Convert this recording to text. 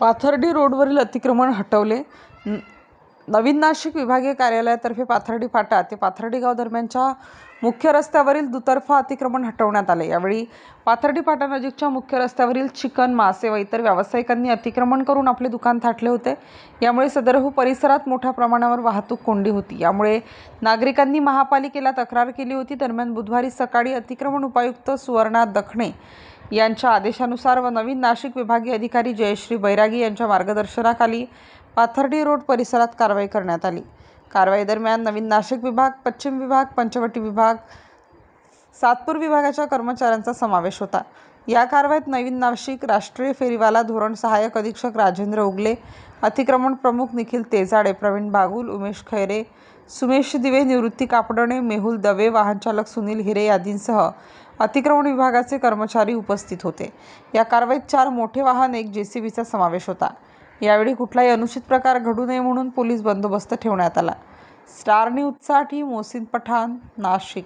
पाथर्डी रोडवरील अतिक्रमण हटवले. नवीन नाशिक विभागीय कार्यालयातर्फे पाथर्डी फाटा ते पाथर्डी गाव दरम्यानच्या मुख्य रस्त्यावरील दुतर्फा अतिक्रमण हटवण्यात आले. यावेळी पाथर्डी फाटानजीकच्या मुख्य रस्त्यावरील चिकन, मासे व इतर व्यावसायिकांनी अतिक्रमण करून आपले दुकान थाटले होते. यामुळे सदरहू परिसरात मोठ्या प्रमाणावर वाहतूक कोंडी होती. यामुळे नागरिकांनी महापालिकेला तक्रार केली होती. दरम्यान बुधवारी सकाळी अतिक्रमण उपायुक्त सुवर्णा दखणे यांच्या आदेशानुसार व नवीन नाशिक विभागीय अधिकारी जयश्री बैरागी यांच्या मार्गदर्शनाखाली पाथर्डी रोड परिसरात कारवाई करण्यात आली. कारवाई दरम्यान नवीन नाशिक विभाग, पश्चिम विभाग, पंचवटी विभाग, सातपूर विभागाच्या कर्मचाऱ्यांचा समावेश होता. या कारवाईत नवीन नाशिक राष्ट्रीय फेरीवाला धोरण सहाय्यक अधीक्षक राजेंद्र उगले, अतिक्रमण प्रमुख निखिल तेजाडे, प्रवीण बागुल, उमेश खैरे, सुमेश दिवे, निवृत्ती कापडणे, मेहुल दवे, वाहनचालक सुनील हिरे आदींसह अतिक्रमण विभागाचे कर्मचारी उपस्थित होते. या कारवाईत 4 मोठे वाहन, 1 JCBचा समावेश होता. यावेळी कुठलाही अनुचित प्रकार घडू नये म्हणून पोलीस बंदोबस्त ठेवण्यात आला. स्टार न्यूजसाठी मोहसिन पठाण, नाशिक.